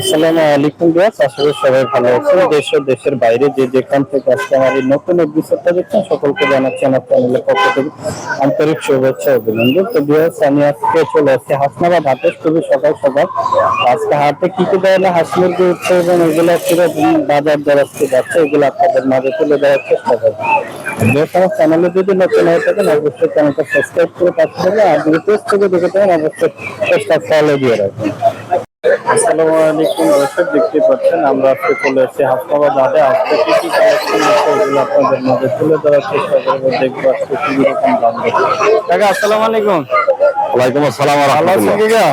আসসালামু আলাইকুম ভিউয়ার্স, আশা করি সবাই ভালো আছেন। দেশ ও দেশের বাইরে যে যেখান থেকে আজকে আমার এই নতুন এপিসোডটা দেখছেন সকলকে জানাচ্ছি আমার চ্যানেলের পক্ষ থেকে আন্তরিক শুভেচ্ছা ও অভিনন্দন। তো ভিউয়ার্স, আমি আজকে চলে আসছি হাসনাবাদ হাটে খুবই সকাল সকাল। আজকে হাটে কি কি ধরনের হাঁস মুরগি উঠছে এবং এগুলো বাজার দর আজকে যাচ্ছে, এগুলো আপনাদের মাঝে তুলে দেওয়ার চেষ্টা করবো। ভিউয়ার্স, আমার চ্যানেলে যদি নতুন হয়ে থাকেন অবশ্যই চ্যানেলটা সাবস্ক্রাইব করে পাশে থাকবে, আর যদি পেজ থেকে দেখে থাকেন অবশ্যই পেজটা ফলো দিয়ে রাখবেন। আসসালামু আলাইকুম দর্শক, দেখতে পাচ্ছেন আমরা আজকে চলে এসেছি হাসনাবাদ হাটে। আজকে কি কি কালেকশন আছে এগুলো আপনাদের মধ্যে তুলে ধরার চেষ্টা করবো। দেখবো আজকে কি রকম দাম দেবে। কাকা আসসালামু আলাইকুম। ওয়ালাইকুম আসসালাম ওয়া ভালো আছেন রাহমাতুল্লাহ। কাকা?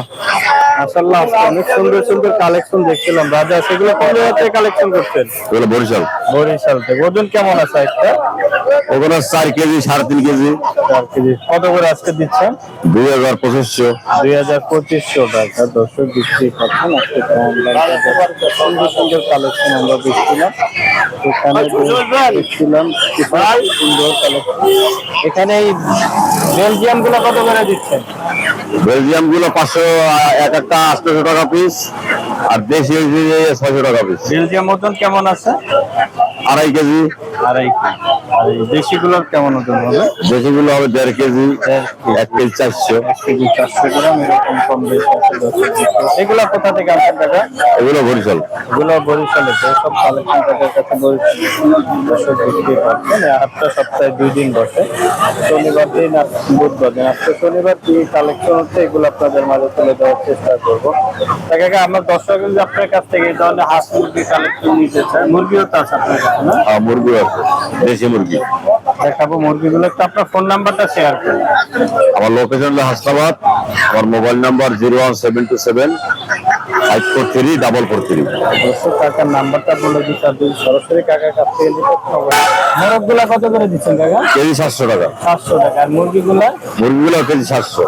মাশাআল্লাহ, আজকে অনেক সুন্দর সুন্দর কালেকশন দেখছিলাম। রাজা সেগুলো কোন জায়গা থেকে কালেকশন করছেন? এগুলো বরিশাল। বরিশাল থেকে। ওজন কেমন আছে একটা? ওগুলো 4 কেজি 3.5 কেজি। 4 কেজি। কত করে আজকে দিচ্ছেন? 2200 2200 টাকা। দর্শক দেখতেই পাচ্ছেন আজকে কম দামে সুন্দর সুন্দর কালেকশন আমরা দেখছিলাম। এখানে দেখছিলাম কিছু সুন্দর কালেকশন। এখানে এই বেলজিয়াম গুলো কত করে দিচ্ছেন? বেলজিয়াম গুলো 500, এক একটা 800 টাকা পিস, আর দেশি 600 টাকা পিস। বেলজিয়াম ওজন কেমন আছে? 2.5 কেজি। 2.5 কেজি। আর এই দেশি গুলোর কেমন ওজন হবে? দেশি গুলো হবে 1.5 কেজি, 1 কেজি 400। 1 কেজি 400 গ্রাম, এরকম কম বেশি আছে দর্শক। এগুলো কোথা থেকে আনছেন টাকা? এগুলো বরিশাল। এগুলো বরিশালে। সব কালেকশন তাদের কাছে বরিশাল দর্শক দেখতে পাচ্ছেন। এই হাটটা সপ্তাহে 2 দিন বসে, শনিবার দিন আর বুধবার দিন। আজকে শনিবার কি কালেকশন হচ্ছে এগুলো আপনাদের মাঝে তুলে দেওয়ার চেষ্টা করবো। তাকে আমার দর্শক যদি আপনার কাছ থেকে এই ধরনের হাঁস মুরগি কালেকশন নিতে চায়, মুরগিও তো আছে আপনার কাছে না? মুরগি আছে, দেশি মুরগি দেখাবো মুরগিগুলো। একটু আপনার ফোন নাম্বারটা শেয়ার করুন। আমার লোকেশন হলো হাসনাবাদ। আমার মোবাইল নাম্বার 01727 543 443। দর্শক কাকার নাম্বারটা বলে দিতে, আপনি সরাসরি কাকার কাছ থেকে নিতে হবে। মোরগ গুলা কত করে দিচ্ছেন কাকা? কেজি 700 টাকা। 700 টাকা। আর মুরগিগুলা? মুরগিগুলো কেজি 700।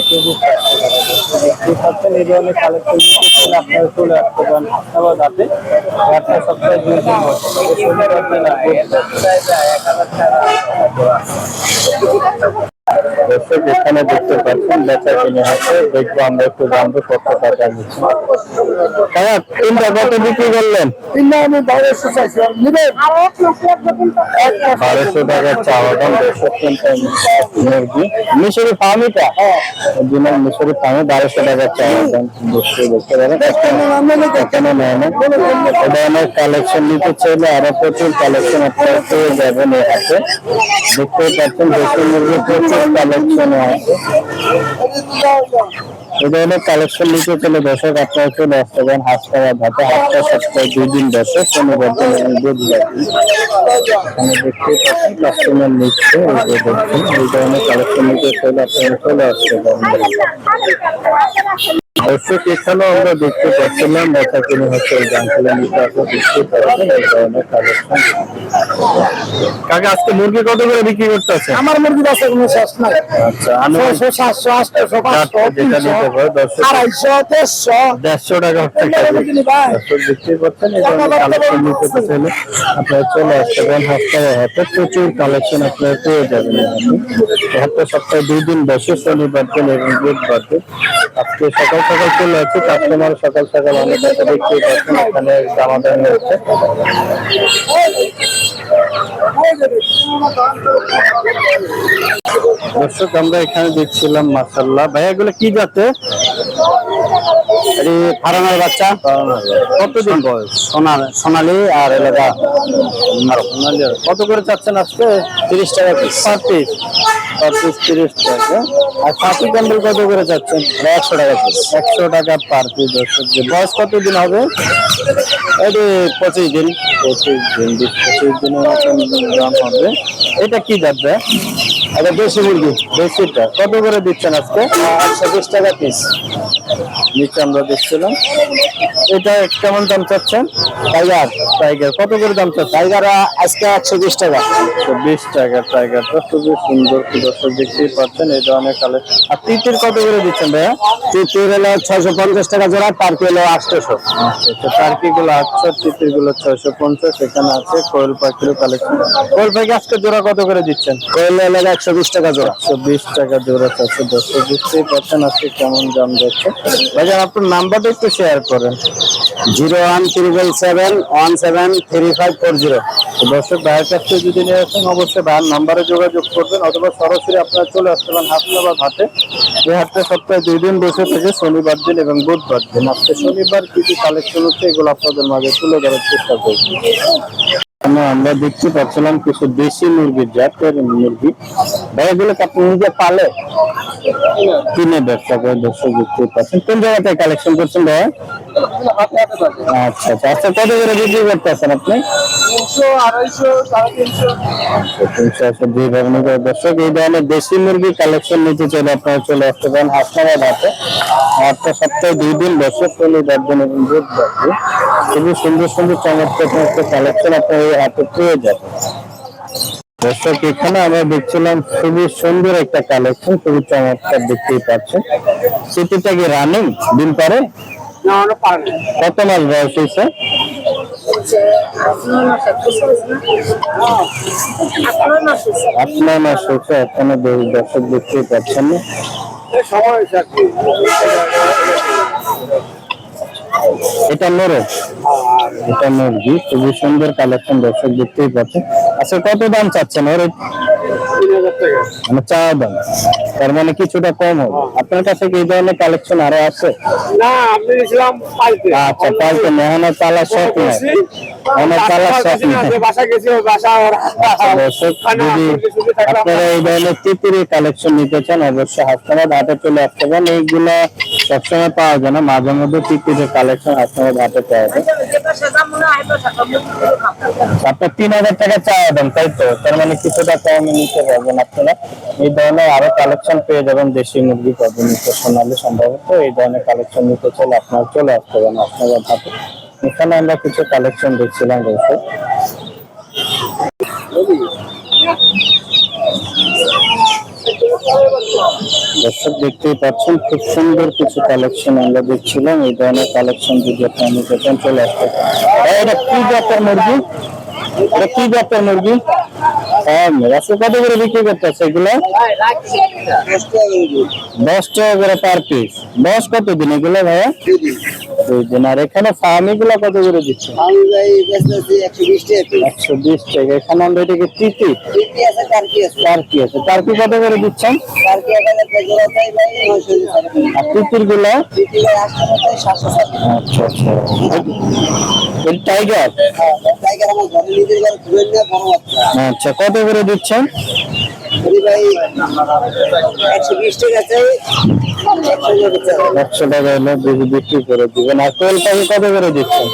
কেজি 700 টাকা। দেখতে পাচ্ছেন এই ধরনের কালেকশন নিতে চাইলে আপনারা চলে আসতে পারেন হাসনাবাদ হাটে। একটা সপ্তাহে 2 দিন বসে, শনিবার দিন আর বুধবার। দর্শক এখানে দেখতে পাচ্ছেন বেচা কিনে আছে, দেখবো আমরা একটু জানবো কত টাকা নিচ্ছে। তিনটা কত বিক্রি করলেন? তিনটা আমি 1200 চাইছিলাম, নিবেন? 1200 টাকা চাওয়া দাম। দর্শক মুরগি মিশরি ফার্মিটা, অরিজিনাল মিশরি ফার্মে 1200 টাকা চাওয়া দাম। দেখতে পারেন এখানে নেয় না। এ ধরনের কালেকশন নিতে চাইলে আরো প্রচুর কালেকশন আপনারা পেয়ে যাবেন এই হাটে। দেখতে পাচ্ছেন দেশি মুরগি প্রচুর কালেকশন আছে। এই ধরনের কালেকশন নিতে চলে দর্শক আপনারা চলে আসতে পারেন হাসনাবাদ হাটে। হাটটা সপ্তাহে 2 দিন বসে, শনিবার দিন এবং বুধবার দিন। এখানে দেখতেই পাচ্ছেন কাস্টমার নিচ্ছে, এই যে দেখছেন এই ধরনের কালেকশন নিতে চলে আপনারা চলে আসতে পারেন। দর্শক এখানেও আমরা দেখতে পাচ্ছিলাম বেচা কিনে হচ্ছে, এই গানগুলো নিতে আসলে দেখতে পাচ্ছেন এই ধরনের কালেকশন। কাকা আজকে মুরগি কত করে বিক্রি করতে আছে? আমার মুরগির আছে কোনো শেষ নাই। আচ্ছা, 600, 700, 800, 500, যেটা নিতে পারে 250, 150 টাকা দেখতে পাচ্ছেন। এই ধরনের কালেকশন নিতে চাইলে আপনারা চলে আসতে পারেন হাসনাবাদ হাটে। প্রচুর কালেকশন আপনারা পেয়ে যাবেন। হাটটা সপ্তাহে 2 দিন বসে, শনিবার দিন এবং বুধবার দিন। আজকে সকাল সকাল চলে আসছে, কাস্টমার সকাল সকাল অনেক আছে দেখতেই পাচ্ছেন। এখানে দামাদামি হচ্ছে। দর্শক আমরা এখানে দেখছিলাম মাশাআল্লাহ। ভাইয়া এগুলো কি জাতে? ফারানের বাচ্চা। কতদিন বয়স? সোনালি আর এলাকা কত করে চাচ্ছেন আজকে? 30 টাকা piece. Per piece? Per piece 30 টাকা। আর খাসি ক্যান্ডেল কত করে চাচ্ছেন? 100 টাকা পিস। 100 টাকা পার পিস। দর্শক বয়স কতদিন হবে? এটি 25 দিন। 25 দিন। 25 দিনের মতন দাম হবে। এটা কি জাত ভাই? এটা দেশি মুরগি। দেশিটা কত করে দিচ্ছেন আজকে? 120 টাকা পিস। নিচে আমরা দেখছিলাম। এটা কেমন দাম চাচ্ছেন? টাইগার। টাইগার কত করে দাম চাচ্ছেন? টাইগার আজকে 120 টাকা। 120 টাকা। টাইগারটা খুবই সুন্দর, দর্শক দেখতেই পাচ্ছেন এই ধরনের কালার। আর তিতির কত করে দিচ্ছেন ভাইয়া? তিতির হলো 650 টাকা জোড়া, টার্কি হলো 800। আচ্ছা, টার্কি গুলো 800, তিতির গুলো 650। এখানে আছে কোয়েল পাখির কালেকশন। কোয়েল পাখি আজকে জোড়া কত করে দিচ্ছেন? কোয়েল হলো 120 টাকা জোড়া। 120 টাকা জোড়া চাচ্ছে। দর্শক বুঝতেই পারছেন আজকে কেমন দাম যাচ্ছে। ভাই ভাইজান আপনার নাম্বারটা একটু শেয়ার করেন। 01777173540। দর্শক ভাইয়ের কাছ থেকে যদি নিয়ে আসেন অবশ্যই ভাইয়ের নাম্বারে যোগাযোগ করবেন, অথবা সরাসরি আপনারা চলে আসতে পারেন হাসনাবাদ হাটে। এই হাটটা সপ্তাহে 2 দিন বসে থাকে, শনিবার দিন এবং বুধবার দিন। আজকে শনিবার কি কি কালেকশন হচ্ছে এগুলো আপনাদের মাঝে তুলে ধরার চেষ্টা করব। আমরা দেখতে পাচ্ছিলাম কিছু দেশি মুরগির জাতের মুরগি। ভাই এগুলো কি আপনি নিজে পালে কিনে ব্যবসা করে? দর্শক দেখতে পাচ্ছেন কোন জায়গা থেকে কালেকশন করছেন ভাই? আচ্ছা আচ্ছা আচ্ছা, কত করে বিক্রি করতেছেন আপনি? 300, 250, 350। দুই ধরনের করে। দর্শক এই ধরনের দেশি মুরগি কালেকশন নিতে চাইলে আপনারা চলে আসতে পারেন হাসনাবাদ হাটে। হাটটা সপ্তাহে 2 দিন বসে, শনিবার দিন এবং বুধবার দিন। খুবই সুন্দর সুন্দর চমৎকার কালেকশন আপনারা এই হাটে পেয়ে যাবেন। দর্শক এখানে আমরা দেখছিলাম খুবই সুন্দর একটা কালেকশন, খুবই চমৎকার, দেখতেই পাচ্ছেন। সিটিটা কি রানিং দিন পরে? না, ওরা পারে না। কত মাস বয়স হয়েছে? 8-9 মাস হয়েছে এখনো। দর্শক দেখতেই পাচ্ছেন না, সময় হয়েছে আর কি। এটা নরে, এটা মুরগি, খুবই সুন্দর কালেকশন দর্শক দেখতেই পাচ্ছেন। আচ্ছা কত দাম চাচ্ছেন ওর? 3000 টাকা। মানে চাওয়া দাম, তার মানে কিছুটা কম হবে। আপনার কাছে কি এই ধরনের কালেকশন আরো আছে? না, আমি দিয়েছিলাম পাইতে। আচ্ছা পাইতে নেহানো চালা শখ নাই, আমার চালা শখ নাই। বাসা গেছি, ওই বাসা ওরা দর্শক যদি আপনারা এই ধরনের তিতিরি কালেকশন নিতে চান অবশ্যই হাসনাবাদ হাটে চলে আসতে পারেন। এইগুলো সবসময় পাওয়া যায় না, মাঝে মধ্যে তিতিরির কালেকশন হাসনাবাদ হাটে পাওয়া যায়। আপনার 3000 টাকা চাওয়া দাম, তাই তো? তার মানে কিছুটা কমে নিতে পারবেন আপনারা। এই ধরনের আরো কালেকশন পেয়ে যাবেন, দেশি মুরগি পাবেন নিতে সোনালি সম্ভবত। এই ধরনের কালেকশন নিতে চাইলে আপনারা চলে আসতে পারেন হাসনাবাদ হাটে। এখানে আমরা কিছু কালেকশন দেখছিলাম দর্শক। দর্শক দেখতেই পাচ্ছেন খুব সুন্দর কিছু কালেকশন আমরা দেখছিলাম। এই ধরনের কালেকশন যদি আপনারা নিতে চান চলে আসতে পারেন। এটা কি জাতের মুরগি? এটা কি জাতের মুরগি? আজকে কত করে বিক্রি করতেছে এগুলো? 10 টাকা করে পার পিস। বয়স কত দিন এগুলো ভাইয়া? 2 দিন। আর এখানে ফার্মি গুলা কত করে দিচ্ছে? 120 টাকা। এখানে আমরা এটাকে তিতি টার্কি আছে, টার্কি কত করে দিচ্ছেন? আর তিতির গুলা? আচ্ছা আচ্ছা, টাইগার আচ্ছা কত করে দিচ্ছেন? 100 টাকা হলে বিক্রি করে দিবেন। আর কোয়েল পাখি কত করে দিচ্ছেন?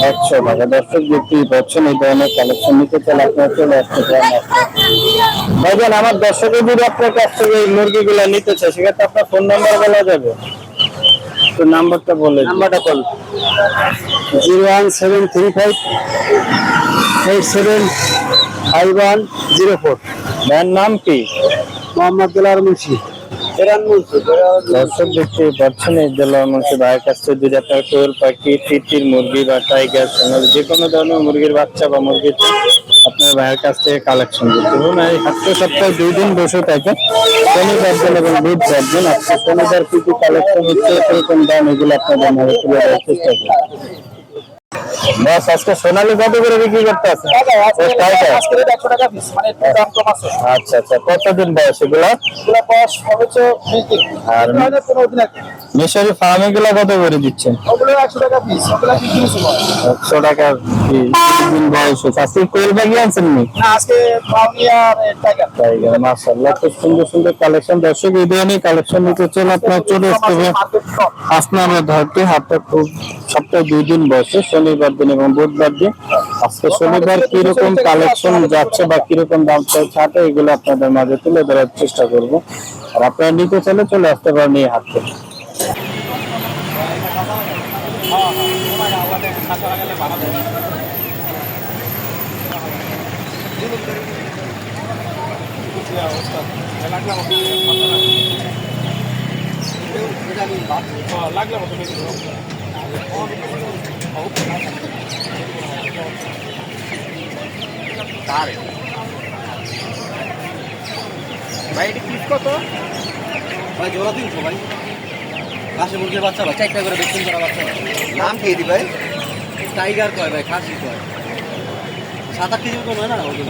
100 টাকা। দর্শক দেখতেই পাচ্ছেন এই ধরনের কালেকশন নিতে চাইলে আপনারা চলে আসতে পারেন। ভাইজান আমার দর্শকের যদি আপনার কাছ থেকে এই মুরগিগুলো নিতে চায় সেক্ষেত্রে আপনার ফোন নাম্বার বলা যাবে? তো নাম্বারটা বলে, নাম্বারটা বল। 01735875104। ভাইয়ের নাম কি? মোহাম্মদ দুলার মুন্সি। দর্শক দেখতে পাচ্ছেন এই জেলার মুন্সি ভাইয়ের কাছ থেকে যদি আপনার কোয়েল পাখি, তিতির মুরগি বা টাইগার যে কোনো ধরনের মুরগির বাচ্চা বা মুরগি আপনার ভাইয়ের কাছ থেকে কালেকশন করতে হবে। এই হাটটা সপ্তাহে 2 দিন বসে থাকে, শনিবার দিন এবং বুধবার দিন। আজকে শনিবার কি কি কালেকশন হচ্ছে, এরকম দাম, এগুলো আপনাদের মাঝে তুলে ধরার চেষ্টা করব। বস আজকে সোনালী কত করে বিক্রি করতে আছে? 100 টাকা পিস, মানে একটু দাম কম আছে। আচ্ছা আচ্ছা, কতদিন বয়স এগুলো? বয়স সর্বোচ্চ 20 দিন। আর 15 দিন আগে। মিশরি ফার্ম এগুলো কত করে দিচ্ছেন? ওগুলো 100 টাকা পিস, ওগুলো কি কিনছো? 100 টাকা দিন বয়স। আজকে কোয়েল পাখি আনছেন নি? না, আজকে পাউনি আর টাইগার। টাইগার মাশাআল্লাহ, খুব সুন্দর সুন্দর কালেকশন। দর্শক এই ধরনের কালেকশন নিতে চাইলে আপনার চলে আসতে হবে হাসনাবাদ হাটে। হাটটা খুব সপ্তাহে 2 দিন বসে, শনিবার দিন এবং বুধবার দিন। আজকে শনিবার কিরকম কালেকশন যাচ্ছে বা কিরকম দাম চলছে হাটে এগুলো আপনাদের মাঝে তুলে ধরার চেষ্টা করব। আর আপনারা নিতে চাইলে চলে আসতে পারেন এই হাটে। ভাই এটা পিস কত? ভাই জোড়া 300 ভাই। খাসি মুরগির বাচ্চা ভাই 4টা করে ভ্যাকসিন করা বাচ্চা ভাই। নাম কি দি ভাই? টাইগার কয় ভাই, খাসি কয় 7-8 কেজি মতো হয় না ওজন।